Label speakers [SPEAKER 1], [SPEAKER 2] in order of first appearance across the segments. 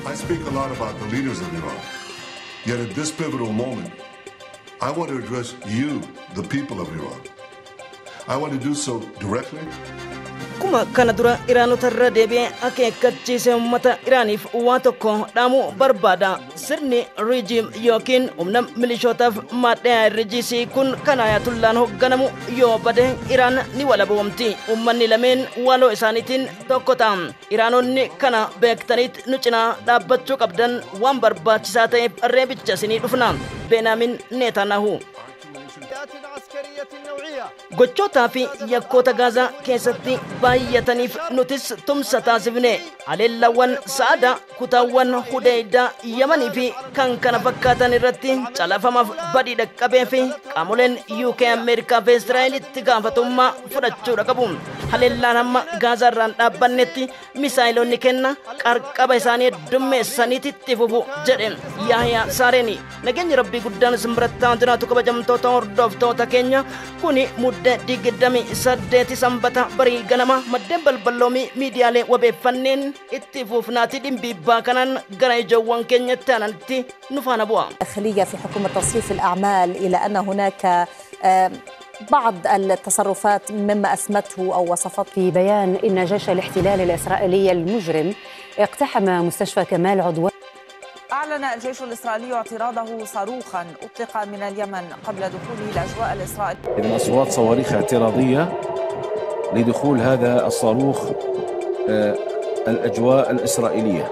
[SPEAKER 1] I speak a lot about the leaders of Iran. Yet at this pivotal moment, I want to address you, the people of Iran. I want to do so directly.
[SPEAKER 2] Kuma kana dura Iraanotarra deebi'ee akeekkachiise uummata Iraaniif waa tokko dhaamuu barbaada. Sirni rijiim yookiin humna milishootaaf maadhee rijiisii kun kan Ayatullaan hoogganamu yoo bade Iraan ni walaboomti. Uummanni lameen waloo isaaniitiin tokko ta'a. Iraanonni kana beektaniit nu cinaa dhaabbachuu qabdan waan barbaachisaa ta'eef reebicha isinii dhufna. Benaamin Netanyahu. Gochoota fi yakkoota Gaazaa keessatti baay'ataniif nutis tumsa taasifne. Haleellawwan Sa'aadaa kutaawwan Hudaydaa Yamanii fi kan kana fakkaatan irratti calafamaaf badii dhaqqabee fi qaamoleen UK Ameerikaa fi Israa'el itti gaafatummaa fudhachuudha qabu. Haleellaan hamma Gaazaarraan dhaabbannetti misaayilonni kenna qarqaba isaanii heddummeessaniiti itti fufu jedhe Yahyaa Saareeni. Nageenyi Rabbii guddaan isin biratti jiraatu kabajamtoota hordoftoota keenya kuni mudde 28 sanbata barii ganama maddeen balballoomii miidiyaalee wabeeffanneen itti fufnaati dhimbiibbaa kanaan gara ijoowwan keenyatti aananitti nu faana bu'a.
[SPEAKER 3] داخلية في حكومة تصريف الأعمال إلى أن هناك بعض التصرفات مما أسمته أو وصفته
[SPEAKER 4] في بيان إن جيش الاحتلال الإسرائيلي المجرم اقتحم مستشفى كمال عدوان.
[SPEAKER 5] أعلن الجيش الإسرائيلي اعتراضه صاروخاً أطلق من اليمن قبل دخوله الأجواء الإسرائيلية.
[SPEAKER 6] إذن أصوات صواريخ اعتراضية لدخول هذا الصاروخ الأجواء الإسرائيلية.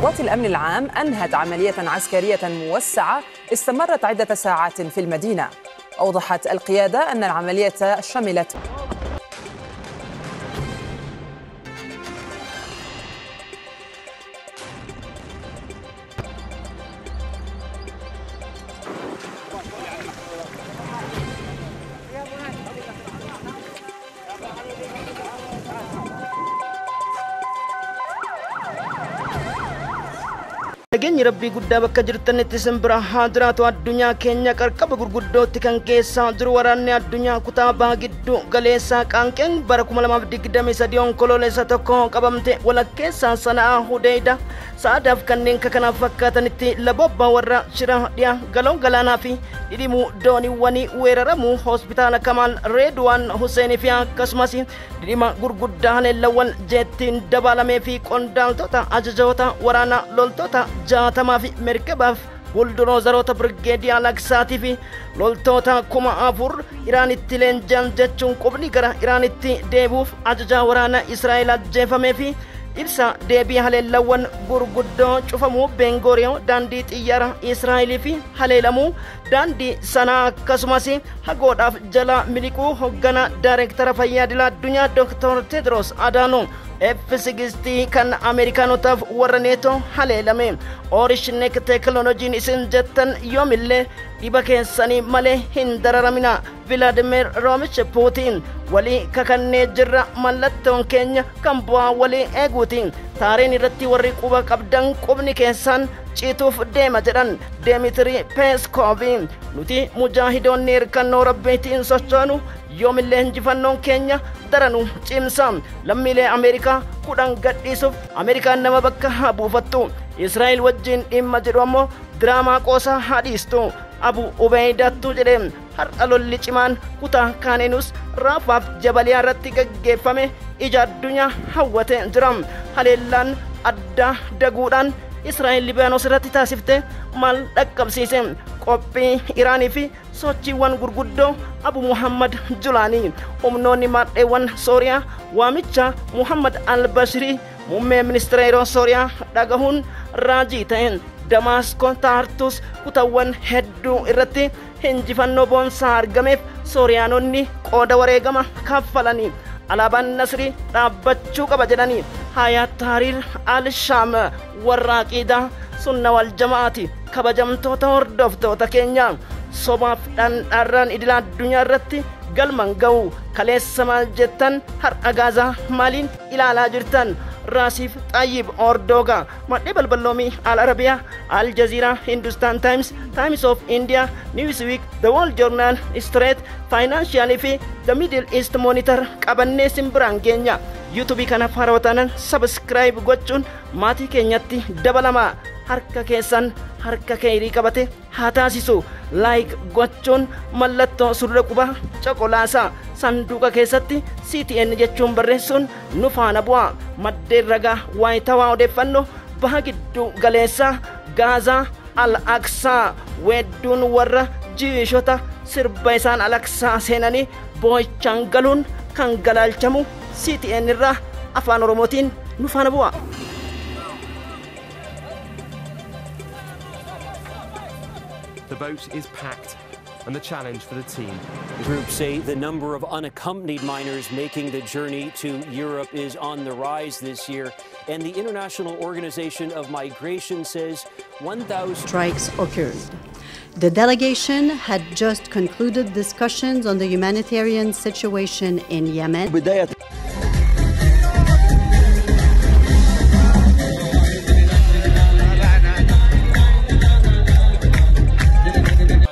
[SPEAKER 5] قوات الأمن العام أنهت عملية عسكرية موسعة استمرت عدة ساعات في المدينة. أوضحت القيادة أن العملية شملت
[SPEAKER 2] Nageenyi Rabbii guddaa bakka jirtanitti simbira haadiraatu addunyaa keenya qarqaba gurguddootti kan keessaa jiru waraanni addunyaa kutaa baha gidduu galeessaa qaanqeen bara 2023 onkoloolessa tokko qabamte walakkeessaa Sana'aa Hudaydaa Sa'aadaaf kanneen kanaaf fakkaatanitti labobbaa warra shira dhiyaa galoo galaanaa fi dhidhimuu dooniiwwanii weeraramuu hospitaala Kamaal Reedwaan Hussein fi akkasumas dhidhima gurguddaa haleellawwan jeettiin dabalamee fi qondaaltota ajajoota waraanaa loltoota jaatamaa fi merkebaaf buldoozerota Brigeedii Alaksaati fi loltoota 4,000 Iraanitti leenjan jechuun qubni gara Iraanitti deebuuf ajajaa waraana Israa'el ajjeefamee fi ibsa deebii haleellawwan gurguddoo cufamuu Bengooriyoo daandii xiyyaara Israa'elii fi haleelamuu daandii sanaa akkasumas hagoodhaaf jala miliquu hoggana daayireektara fayyaa idil addunyaa Dr. Tedros Adhanom F-16 kan Ameerikaanotaaf warra neetoo haleelame. Oorishneek teekinooloojiin isin jettan yoomillee dhiba keessanii malee hin dararamina. Vladimir Roomich Puutiin walii kakannee jirra mallattoon keenya kan bu'aa walii eeguutiin taariin irratti warri quba qabdan qubni keessan ciituuf deema jedhan Demetri Peskov. Nuti mujaahidoonni hirkannoo rabbiitiin sochoonu yoomillee injifannoon keenya daranu cimsa. Lammiilee Ameerikaa 10 gadhiisuuf Ameerikaan nama bakka buufattu. Israa'el wajjin dhimma jedhu ammoo diraamaa qoosaa hadhiistu. Abu Ubeydattu jedhe har'a lolli cimaan kutaa kaaneenus raafaaf jabaliyaa irratti gaggeeffame ija addunyaa hawwate jira. Haleellaan adda daguudhaan Israa'el Libaanos irratti taasifte maal dhaqqabsiise? Qophii Iraanii fi sochiiwwan gurguddoo Abu Muhammad Julaanii humnoonni maadheewwan Sooriyaa waamicha Muhammad al-Bashiri muummee ministeera yeroo Sooriyaa dhagahuun raajii ta'een Damaasqoo Taartus kutaawwan hedduu irratti injifannoo boonsaa argameef Sooriyaanonni qooda wareegama kaffalanii alaabaan Nasrii dhaabbachuu qaba jedhanii Hayaat Tahriir al-Shaam warra aqiidaa sunna wal jamaati kabajamtoota hordoftoota keenya sobaaf dhandharraan idil addunyaa irratti galman ga'u kaleessa maal jettan har'a Gaazaa maaliin ilaalaa jirtan Raasif Tayyib Ordoga, Madde Balbalomi, Al Arabia, Al Jazeera, Hindustan Times, Times of India, Newsweek, The Wall Journal, Straight, Financial fi The Middle East Monitor, Qabannee Simbiraan Keenya. YouTube kana faarwatanan subscribe gochuun maatii keenyatti dabalama. Harka keessan harka keerii qabate haa taasisu. Like gochuun mallattoo surra quba coqolaasaa sanduuqa keessatti CTN jechuun barreessuun nu faana bu'a. Maddeen ragaa waayitawaa odeeffannoo baha giddu galeessaa Gaazaa Al-Aqsaa weedduun warra jiishota sirba isaan Al-Aqsaa seenanii boo'ichaan galuun kan galaalchamu CTN irraa afaan Oromootiin nu faana bu'a.
[SPEAKER 7] The boat is packed and the challenge for the team.
[SPEAKER 8] Groups say the number of unaccompanied minors making the journey to Europe is on the rise this year, and the International Organization of Migration says 1,000
[SPEAKER 9] strikes occurred. The delegation had just concluded discussions on the humanitarian situation in Yemen.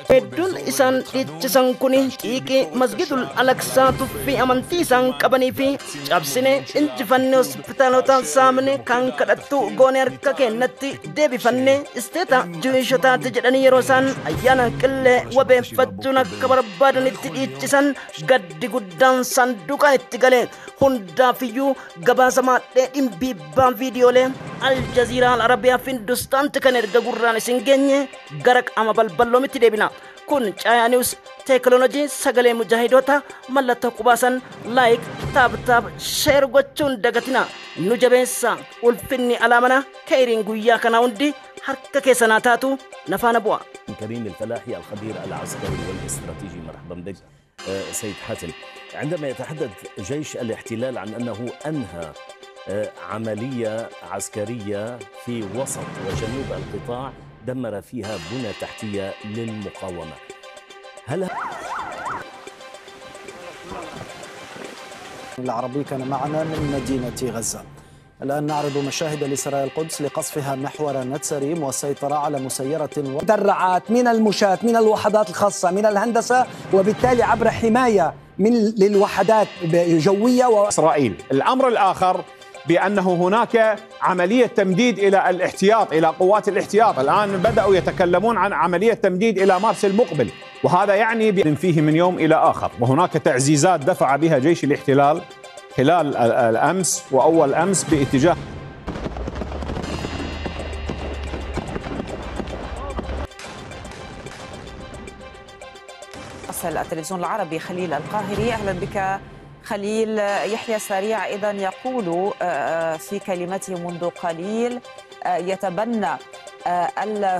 [SPEAKER 2] Hedduun isaan dhiichisan kuni xiiqii masgidul Al-Aqsaa tuffii amantii isaan qabanii fi cabsine injifannee hospitaalota saamne kan kadhattu goone harka keenyatti deebifannee isteeta jiwishotaatti jedhanii yeroo isaan ayyaana qillee wabeeffachuun akka barbaadanitti dhiichisan gaddi guddaan sanduuqaan itti galee hundaafiyyuu gabaasa maadhee dhimbiibbaan viidiyoolee Aljazeera Al Arabiyaa fi Hindustaanti kan erga gurraan isin geenye gara qaama balballoomitti deebina. Kun Caayaa News teekinooloojii sagalee mujaahidoota mallattoo qubaasan like taab share gochuun dagatina nu jabeessa ulfinni alaamana keeriin guyyaa kana hundi harka keessanaa taatu nafaana bu'a.
[SPEAKER 10] كريم الفلاحي الخبير العسكري والاستراتيجي مرحبا بك سيد حاتم. عندما يتحدث جيش الاحتلال عن أنه أنهى عملية عسكرية في وسط وجنوب القطاع دمر فيها بنى تحتية للمقاومة، هل
[SPEAKER 11] العربي كان معنا من مدينة غزة؟ الآن نعرض مشاهد لسرايا القدس لقصفها محور نتسريم والسيطرة على مسيرة
[SPEAKER 12] مدرعات من المشاة من الوحدات الخاصة من الهندسة، وبالتالي عبر حماية للوحدات جوية
[SPEAKER 13] إسرائيل. الأمر الآخر بأنه هناك عملية تمديد إلى الاحتياط، إلى قوات الاحتياط. الآن بدأوا يتكلمون عن عملية تمديد إلى مارس المقبل، وهذا يعني فيه من يوم إلى آخر. وهناك تعزيزات دفع بها جيش الاحتلال خلال الأمس وأول أمس باتجاه
[SPEAKER 5] التلفزيون العربي خليل القاهري. أهلا بك خليل. يحيى سريع إذن يقول في كلمته منذ قليل يتبنى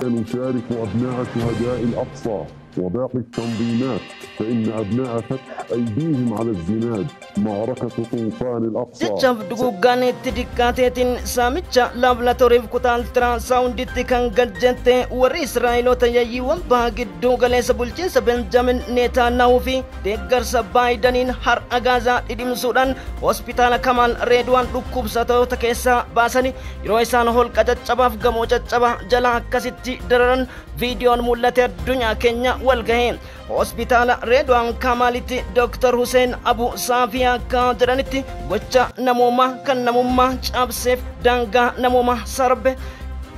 [SPEAKER 1] نشارك أبناء شهداء الأقصى وباقي التنظيمات فإن أبناء فتح أيديهم على الزناد معركة طوفان الأقصى.
[SPEAKER 2] جتشاف دقوقان تدكاتين سامتشا لابلاتوريف كتال ترانساوند تكان قجنت ور إسرائيل تيجي وانباق الدوغاليس بلجنس بنجامين نيتانياهو في ديغرس بايدنين هر أغازا إدم سودان هوسبيتال كمال ريدوان ركوب ساتو تكيسا باساني يرويسان هول كجتشاباف غمو جتشابا جلا كسيتي دررن فيديون مولات الدنيا كينيا والغهين هوسبيتال ريدوان كماليتي دكتور حسين أبو صافيا كادرانيتي gocha namummaa kan namummaa cabseef daangaa namummaa sarbe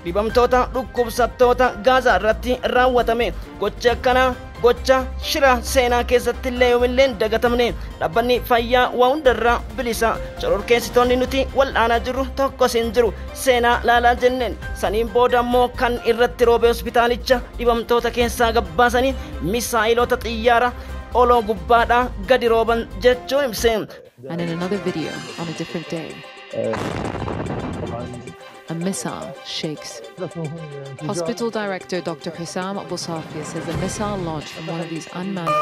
[SPEAKER 2] dhibamtoota dhukkubsattoota Gaazaa irratti raawwatame. Gocha kana gocha shira seenaa keessatti illee yoomillee dagatamne. Dhaabbanni fayyaa waa hundarraa bilisa. Shororkeessitoonni nuti wal'aanaa jirru tokkos hin jiru. Seenaa laalaa jenneen saniin booda immoo kan irratti roobe hospitaalicha dhibamtoota keessaa gabbaasanii misaayilota xiyyaara oloo gubbaadhaa gadi rooban jechuun ibseen.
[SPEAKER 14] And in another video on a different day, a missile shakes. Hospital director Dr. Hussam Abu Safia says a missile launched from one of these unmanned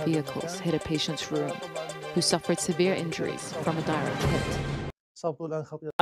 [SPEAKER 14] vehicles hit a patient's room, who suffered severe injuries from a direct hit.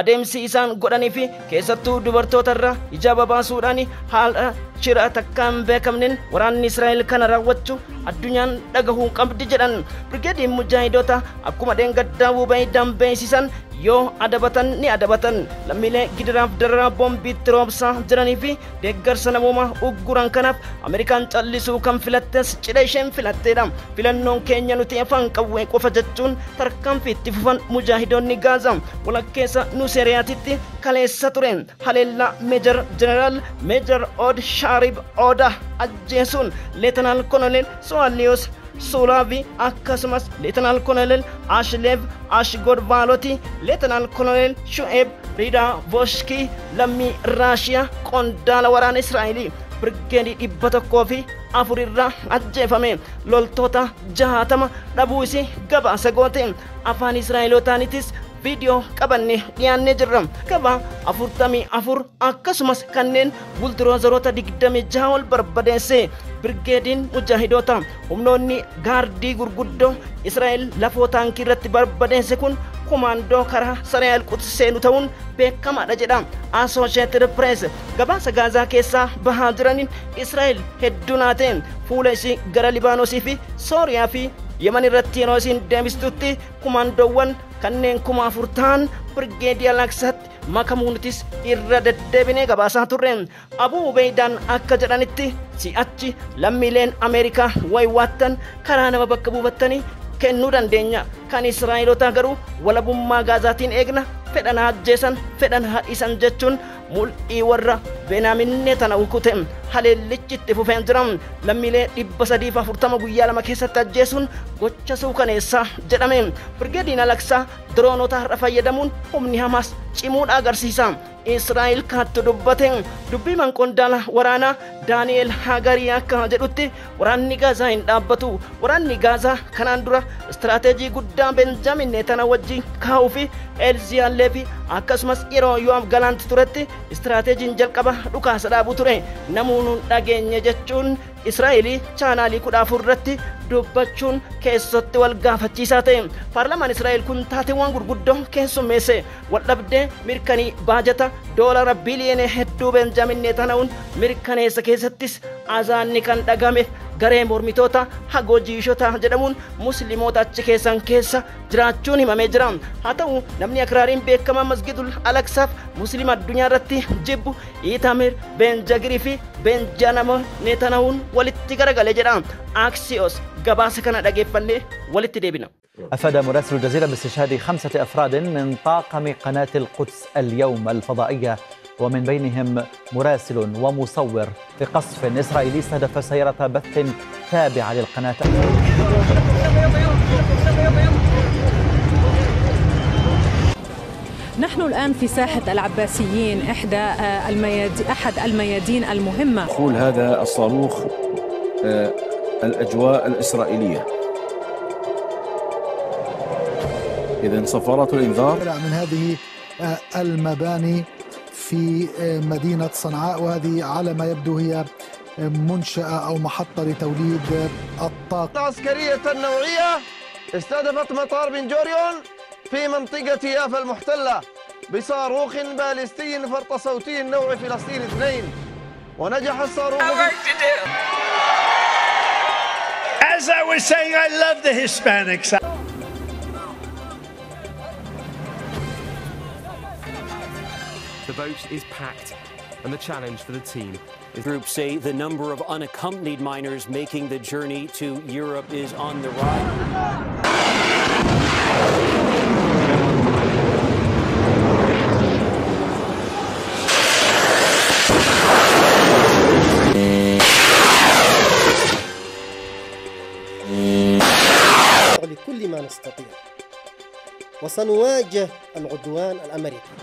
[SPEAKER 2] adeemsi isaan godhanii fi keessattuu dubartootarra ijaaba baasuudhaan haala shira takkaan beekamneen waraanni Israa'el kana raawwachuu addunyaan dhagahuu qabdi jedhan Brigeediin Mujaahidoota akkuma dheengaddaa hubanii dambeessisan yoo adabatan ni adabatan lammiilee gidiraaf dararaa boombiitti roobsaa jiranii fi deeggarsa namoomaa ugguran kanaaf Ameerikaan callisuu kan filattes cidha isheen filatteedha filannoon keenya nuti afaan qawwee qofa jechuun tarkaanfii itti fufan mujaahidoonni Gaazaa walakkeessa Nusayriyaatitti kaleessa ture haleellaa meejor jeneraal meejor Od Shaarib Oda ajjeesuun leetanaal koloneel So'aaliyos Sulavi akkasumas Lieutenant Colonel Ashlev Ashgodvaloti Lieutenant Colonel Shu'aib Rida Voshki lammii Raashiyaa qondaala waraana Israa'elii Brigeedii 104 irraa ajjeefame loltoota 60 dhabuu isii gabaasa goote afaan Israa'elootaanitis video qabanne dhiyaannee jirra gabaa 44 akkasumas kanneen bultiroozaroota 26 ol barbadeesse Brigeediin Mujaahidoota humnoonni gaardii gurguddoo Israa'el lafoo taankii irratti barbadeesse kun kumaandoo karaa Israa'el qutseenuu ta'uun beekamaadha jedha Associated Press gabaasa Gaazaa keessaa bahaa jiraniin Israa'el hedduu naateen fuula isii gara Libaanosii fi Sooriyaa fi Yaman irratti yeroo isiin deebistutti kumaandoowwan kanneen 4000 ta'an Brigeedii Al-Aqsaatti makamuunitis irra deddeebinee gabaasaa turre Abuu Ubeydaan akka jedhanitti si'achi lammiileen Ameerikaa waywaattan karaa nama bakka buufattanii kennuu dandeenya kan Israa'eloota garuu walabummaa Gaazaatiin eegna fedhan ajjeesan fedhan hadhiisan jechuun mul'ii warra Benaamin Netanyaahuu kute haleellichi itti fufee jira lammiilee 340 guyyaa lama keessatti ajjeesuun gocha suukaneessaa jedhame Brigeediin Al-Aqsaa droonota har'a fayyadamuun humni Hamaas cimuudha agarsiisa Israa'el kaattu dubbate dubbiiman qondaala waraanaa Daani'eel Hagarii akka jedhutti waraanni Gaazaa hin dhaabbatu waraanni Gaazaa kanaan dura istirateejii guddaa Benjamin Netanyaahuu wajjin kaa'uu fi Elziyaallee fi akkasumas yeroo Yo'aab Galaanti turetti istirateejiin jalqaba dhukaasa dhaabuu ture namoonni dhageenye jechuun Israa'el chaanaalii 14 irratti dubbachuun keessatti wal gaafachiisaa ta'e paarlaamaan Israa'el kun taateewwan gurguddoo keessummeesse waldhabdee mirkanii baajata doolara biliyoona hedduu Benjamin Netanyahuun mirkaneessa keessattis azaanni kan dhagame garee mormitoota hagoojiishota jedhamuun musliimoota achi keessan keessa jiraachuun himamee jira haa ta'u namni akraariin beekamaa masgidul Al-Aqsaaf muslima addunyaa irratti jibbu Itamir Benjagirii fi Benjamin Netanyahuun walitti garagalee jedha Axios gabaasa kana dhageeffannee walitti deebina
[SPEAKER 15] أفاد مراسل الجزيرة باستشهاد 5 أفراد من طاقم قناة القدس اليوم الفضائية ومن بينهم مراسل ومصور في قصف إسرائيلي استهدف سيارة بث تابعة للقناة.
[SPEAKER 16] نحن الآن في ساحة العباسيين أحد الميادين المهمة.
[SPEAKER 6] دخول هذا الصاروخ الأجواء الإسرائيلية. إذن صفارات الإنذار
[SPEAKER 17] من هذه المباني في مدينة صنعاء وهذه على ما يبدو هي منشأة أو محطة لتوليد الطاقة.
[SPEAKER 18] العسكرية النوعية استهدفت مطار بن جوريون في منطقة يافا المحتلة بصاروخ باليستي فرط صوتي النوع فلسطين 2 ونجح الصاروخ
[SPEAKER 19] As I was saying, I love the Hispanics.
[SPEAKER 7] The vote is packed, and the challenge for the team is...
[SPEAKER 8] Groups say the number of unaccompanied minors making the journey to Europe is on the rise.
[SPEAKER 20] لكل ما نستطيع وسنواجه العدوان الأمريكي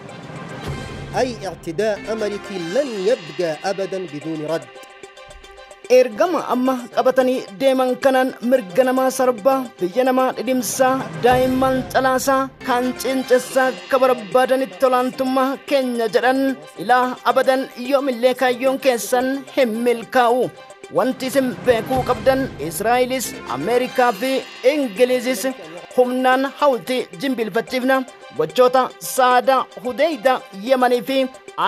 [SPEAKER 20] أي اعتداء أمريكي لن يبقى أبدا بدون رد
[SPEAKER 2] ergama amma qabatanii deeman kanan mirga namaa sarbaa biyya namaa dhidhimsaa daa'imman calaasaa kan cincessaa akka barbaadanitti olaantummaa keenya jedhan ilaa abadan yoomillee kaayyoon keessan hin milkaa'u wanti isin beekuu qabdan Israa'elis Ameerikaa fi Ingilizis humnaan hawltii jimbilfachiifna gochoota Saada Hudeyda Yemanii fi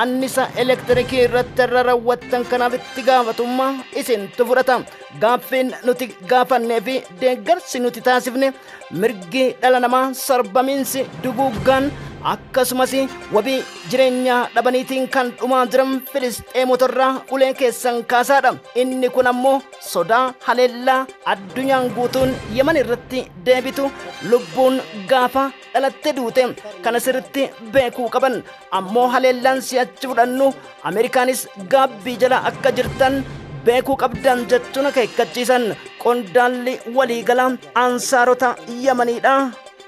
[SPEAKER 2] annisa elektirikii irratti raawwattan kanaaf itti gaafatamummaa isintu fudhata. Gaaffiin nuti gaafannee fi deeggarsi nuti taasifne mirgi dhala namaa sarbamiinsi duguuggaan akkasumas wabii jireenya dhabaniitiin kan dhumaa jiran Filisxeemotarraa ulee keessan kaasaadha. Inni kun ammoo sodaa haleellaa addunyaan guutuun Yemen irratti deebitu lubbuun gaafa dhalatte duute kana sirriitti beekuu qaban. Ammoo haleellaan si'achi fudhannu Ameerikaanis gaabbii jala akka jirtan beekuu qabdan jechuun akeekkachiisan qondaalli waliigalaa ansaarota Yemeniidha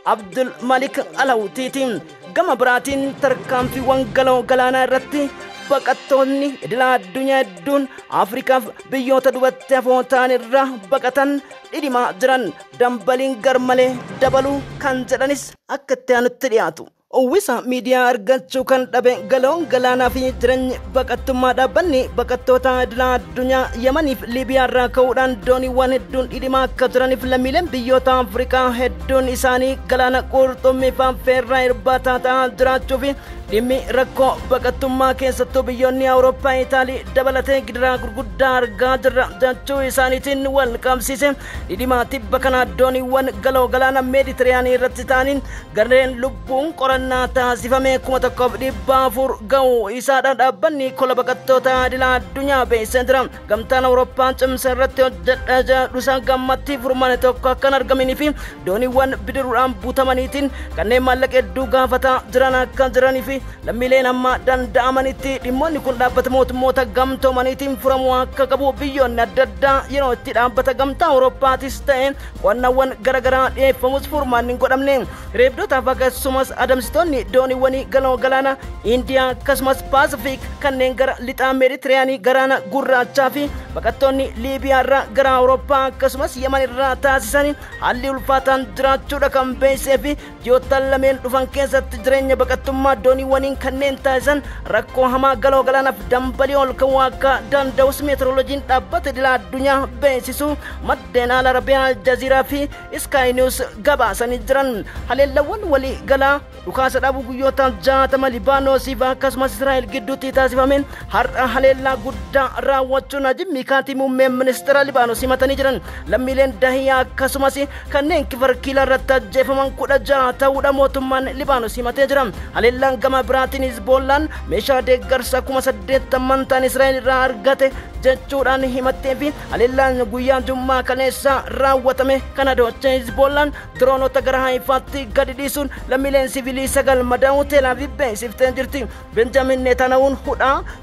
[SPEAKER 2] Abdul Malik Alawtiitiin. Gama biraatiin tarkaanfiiwwan galoo galaanaa irratti baqattoonni idila addunyaa hedduun Afrikaaf biyyoota duubatti hafoo ta'an irraa baqatan dhidhimaa jiran dambaliin garmalee dabaluu kan jedhanis akka itti aanutti dhiyaatu. Uwwisa miidiyaa argachuu kan dhabe galoon galaanaa fi jireenyi baqattummaa dhaabbanni baqattoota idila addunyaa Yemaniif Liibiyaa irraa ka'uudhaan dooniiwwan hedduun dhidhimaa akka jiraniif lammiileen biyyoota Afrikaa hedduun isaanii galaana qurxummii faanfeerraa irbaataa ta'aa jiraachuu fi dhimmi rakkoo baqattummaa keessattuu biyyoonni Awurooppaa Itaalii dabalatee gidiraa gurguddaa argaa jirra jechuu isaaniitiin wal qabsiise. Dhidhimaa tibba kana dooniiwwan galoo galaana Meeditiraanii irratti ta'aniin gareen lubbuun qorannaa taasifame 1,400 ga'uu isaadha dhaabbanni kola baqattoota idila addunyaa beeksisee jira. Gamtaan Awurooppaa cimsa irratti hojjedhaa jedhusa gammatti furmaata tokko akka hin argaminii fi dooniiwwan bidiruudhaan buutamaniitiin kanneen maallaqa hedduu gaafataa jiran akka jiranii fi lammiileen amma danda'amanitti dhimmoonni kun dhaabbata mootummoota gamtoomaniitiin furamuu akka qabu biyyoonni adda addaa yeroo itti dhaabbata gamtaa Awurooppaatis ta'e qo'annaawwan garaagaraa dhiyeeffamus furmaanni hin godhamne. Reebdotaaf akkasumas adamsitoonni dooniiwwanii galoo galaana Indiyaa akkasumas Paasifiik kanneen gara lixaa Meeditiraanii galaana gurraachaa fi baqattoonni Liibiyaa irraa gara Awurooppaa akkasumas Yemen irraa taasisan haalli ulfaataan jiraachuudha kan beeksisee fi ji'oottan lameen dhufan keessatti jireenya baqattummaa dooniiwwaniin kanneen taasisan rakkoo hamaa galoo galaanaaf dambalii ol ka'uu akka danda'us meeteoroloojiin dhaabbata idila addunyaa beeksisu maddeen Al Arabiyaa Aljazeeraa fi Sky News gabaasanii jiran. Haleellawwan walii galaa dhukaasa dhabuu guyyoota 60 Libaanoosii fi akkasumas Israa'el gidduutti taasifameen har'a haleellaa guddaa raawwachuun ajimmi kaatii muummeen ministeera Libaanos himatanii jiran. Lammiileen dahiyaa akkasumas kanneen kifarkiila irratti ajjeefaman 16 ta'uudha mootummaan Libaanos himatee jira. Haleellaan gama biraatiin Hizboollaan meeshaa deeggarsa 80 ta'an Israa'el irraa argate jechuudhaan himattee fi haleellaan guyyaa Jummaa kaleessa raawwatame kana dhoowwachee Hizboollaan diroonota gara Haifaatti gadi dhiisuun lammiileen siviilii 9 madaa'uu Teel Aviv beeksiftee jirti. Benjamin Netanyahuun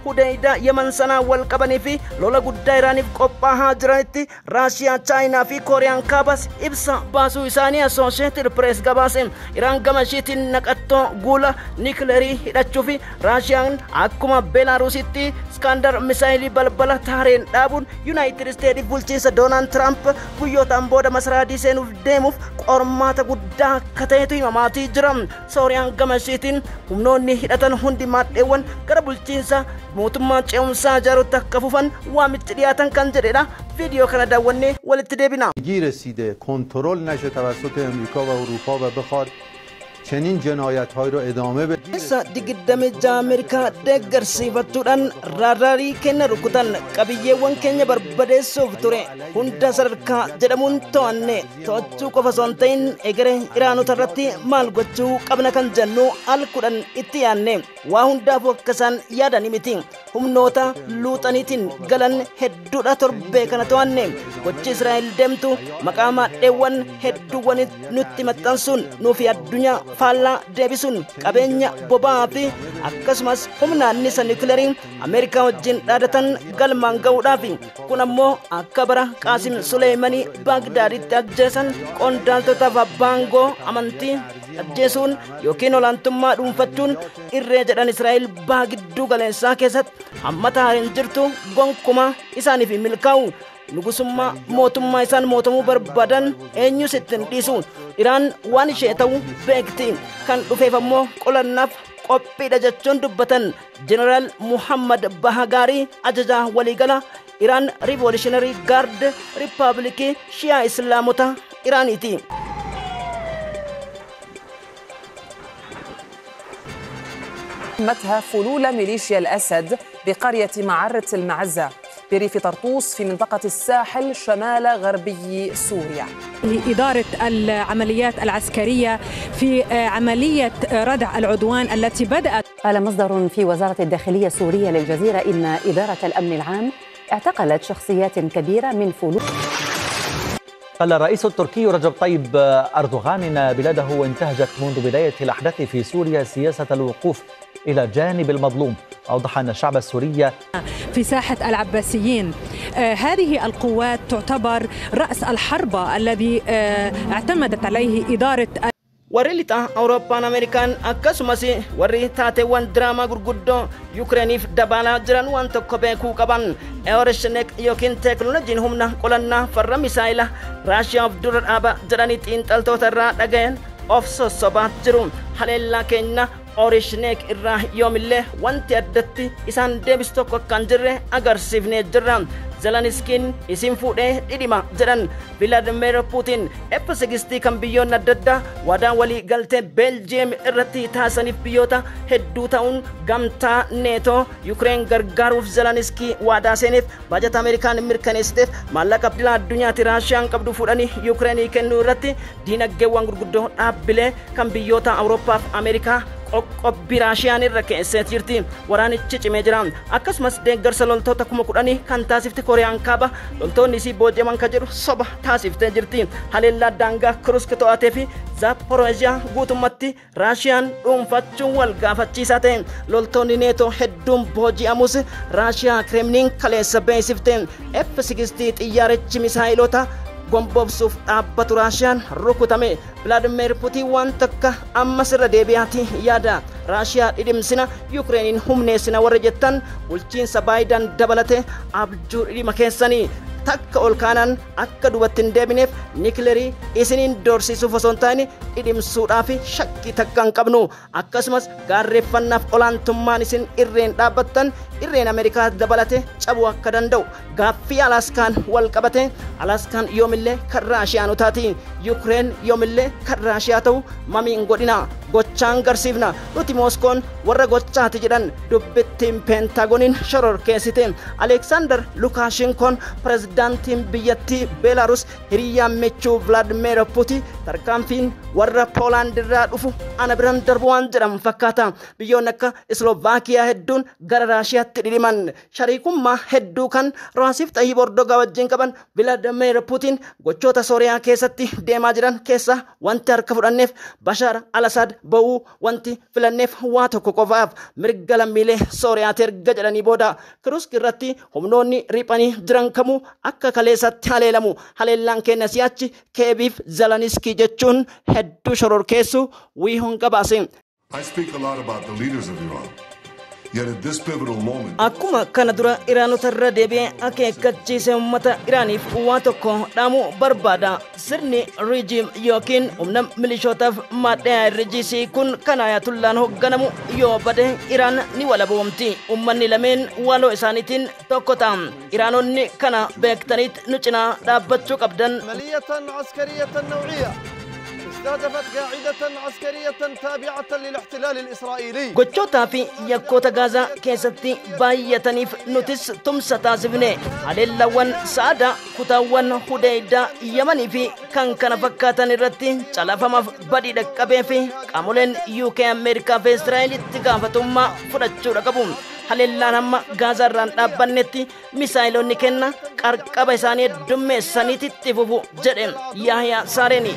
[SPEAKER 2] Hudeyda Yemen sanaa wal qabanii fi lola guddaa Iraaniif qophaa'aa jiranitti Raashiyaa, Chaayinaa fi Kooriyaan kaabas ibsa baasuu isaanii Associated Press gabaase. Iraan gama ishiitiin naqattoo guula nikileerii hidhachuu fi Raashiyaan akkuma Beelaarusitti Iskaandar misaayilii balbala taareen dhaabuun Yuunaayitid Isteetsiif bulchiinsa Doonaald Tiraamp guyyootaan booda masaraa seenuuf deemuuf qormaata guddaa akka ta'etu himamaatii jira. Sooriyaan gama ishiitiin humnoonni hidhatan hundi maadheewwan gara bulchiinsa mootummaa ce'umsaa ijaaruutti akka fufan waamichi dhiyaatan kan jedhedha. ویدیو kana daawwannee walitti deebina.
[SPEAKER 21] رسیده کنترل نشه توسط امریکا و اروپا و بخواد چنین جنایت‌های رو ادامه بده.
[SPEAKER 2] isa digdamejja Ameerikaa deeggarsiifachuudhaan raaraarii kenna rukutan qabiyyeewwan keenya barbadeessuuf ture hunda sadarkaa jedhamuun to'anne to'achuu qofa osoo hin ta'in egeree Iraanota irratti maal gochuu qabna kan jennu alkuudhaan itti yaanne waa hundaafuu akka isaan yaadani miti humnoota luuxaniitiin galan hedduudha torbee kana to'anne gochi Israa'el deemtu maqaa maadheewwan hedduuwwan nutti maxxansuun nuufi addunyaa faallaa deebisuun qabeenya boba'aa fi akkasumas humna annisa nikileerii Ameerikaa wajjin dhaadatan galmaan ga'uudhaaf kun ammoo akka bara Qaasim Suleeymanii Baagdaaditti ajjeesan qondaaltotaaf abbaangoo amantii ajjeesuun yookiin olaantummaa dhuunfachuun irree jedhan Israa'el baagidduu galeessaa keessatti hammataa hin jirtu gonkumaa isaaniif milkaa'u. Nugusummaa mootummaa isaan mootumuu barbaadan eenyus ittiin dhiisu Iraan waan ishee ta'u beekti kan dhufeef ammoo qolannaaf qophiidha jechuun dubbatan Jeneraal Muhammad Bahagaarii ajajaa waliigala Iraan Revolutionary Guard Riippaabilikii Shiyaa Islaamota Iraaniiti.
[SPEAKER 5] متها فلول ميليشيا الأسد بقرية معرة المعزة بريف طرطوس في منطقة الساحل شمال غربي سوريا.
[SPEAKER 16] إدارة العمليات العسكرية في عملية ردع العدوان التي بدأت.
[SPEAKER 4] قال مصدر في وزارة الداخلية السورية للجزيرة إن إدارة الأمن العام اعتقلت شخصيات كبيرة من فلول.
[SPEAKER 15] قال الرئيس التركي رجب طيب أردوغان إن بلاده انتهجت منذ بداية الأحداث في سوريا سياسة الوقوف إلى جانب المظلوم. أوضح أن الشعب السوري
[SPEAKER 16] في ساحة العباسيين هذه القوات تعتبر رأس الحربة الذي اعتمدت عليه إدارة
[SPEAKER 2] warri lixa Awurooppaan Ameerikaan akkasumas warri taateewwan diraamaa gurguddoo Yukireeniif dabalaa jiran waan tokko beekuu qaban. Eereshnek yookiin teekinooloojiin humna qolannaa farra misaayila Raashiyaaf dura dhaaba jedhanii xiinxaltoota irraa dhagayan of sossobaa jiru. Haleellaa keenya Eereshnek irraa yoomillee wanti addatti isaan deebisu tokko kan jirre agarsiifnee jirra. Zelenskin isin fuudhee dhidhima jedhan Vladimir Putin F-16 kan biyyoonni adda addaa wadaa walii galtee Belgium irratti taasaniif biyyoota hedduu ta'uun gamtaa neetoo Yukreen gargaaruuf Zelenski waadaa seeneef baajata Ameerikaan mirkaneessiteef maallaqa addunyaatti Raashiyaan qabdu fuudhanii Yukreenii kennuu irratti diinagdeewwan gurguddoo dhaabbilee kan biyyoota Awurooppaa fi Ameerikaa qoqqobbii Raashiyaan irra keessee jirti. Waraanichi cimee jira. Akkasumas deeggarsa loltoota 10,000 kan taasifte Kooriyaan kaaba loltoonni isii booji'aman kan jedhu soba taasiftee jirti. Haleellaa daangaa Kursk to'atee fi Zaaporoozhiyaa guutummaatti Raashiyaan dhuunfachuun wal gaafachiisaa ta'e. Loltoonni neetoo hedduun booji'amus Raashiyaa Kremlin kaleessa beeksifte. F-16 xiyyaarichi misaayilota gombobsuuf dhaabbatu Raashiyaan rukutame. Vladimir Putin waan takka ammas irra deebi'aati yaada. Raashiyaa dhidhimsina Yukireeniin humneessina warra jettan bulchiinsa Baayidan dabalate abjuu dhidhima keessanii. Takka ol kaanaan akka duubatti hin deebineef nikileerii isiniin doorsisuuf osoo hin taane dhidhimsuudhaaf shakkii takka hin qabnu. Akkasumas gaarreeffannaaf olaantummaan isin irreen dhaabbattan irreen Ameerikaa dabalate cabuu akka danda'u. Gaaffii Alaaskaan wal qabate Alaaskaan yoomillee kan Raashiyaanu taati. Yukireen yoomillee kan Raashiyaa ta'u mamiin godhina. Gochaan garsiifna. Nuti Mooskoon warra gochaati jedhan dubbittiin peentagoniin shororkeessite. Aleksaandar Lukaashenkoon pirezidaantiin biyyattii Beelaarus hiriyyaan michuu Vladimir Putin tarkaanfiin warra Poolaand irraa dhufu ana biran darbu waan jedhamu fakkaata. Biyyoonni akka Isloovakiyaa hedduun gara Raashiyaatti dhidhiman. Shariikummaa hedduu kan Raasiif Xayyib Erdogan wajjin qaban Vladimir Putin gochoota Sooriyaa keessatti deemaa jiran keessa wanti harka fudhanneef Bashaar al-Assad ba'uu wanti filanneef waa tokko qofaaf mirga lammiilee Sooriyaatti erga jedhanii booda Kursk irratti humnoonni riphanii jiran kamuu akka kaleessatti haleelamu. Haleellaan keenya si'achi Kiyeviif Zelenskii jechuun hedduu shororkeessu wiihoon qabaase.
[SPEAKER 1] I speak a lot about the leaders of Iran. Yet at this pivotal moment,
[SPEAKER 2] akkuma kana dura Iraanota irra deebi'ee akeekkachiise uummata Iraaniif waa tokko dhaamuu barbaada. Sirni rijiim yookiin humna milishootaaf maadhee rijiisii kun kan Ayatullaan hoogganamu yoo bade Iraan ni walaboomti. Uummanni lameen waloo isaaniitiin tokko ta'a. Iraanonni kana beektaniit nu cinaa dhaabbachuu qabdan.
[SPEAKER 18] عملية عسكرية نوعية استهدفت قاعدة عسكرية تابعة للاحتلال الإسرائيلي.
[SPEAKER 2] gochoota fi yakkoota Gaazaa keessatti baay'ataniif nutis tumsa taasifne. Haleellawwan Sa'aadaa kutaawwan Hudaydaa Yamanii fi kan kana fakkaatan irratti calafamaaf badii dhaqqabee fi qaamoleen UK Ameerikaa fi Israa'elitti gaafatummaa fudhachuudha qabu. Haleellaan hamma Gaazaa irraan dhaabbannetti misaayilonni kenna qarqaba isaanii heddummeessaniitti fufu jedhe Yahyaa Saareeni.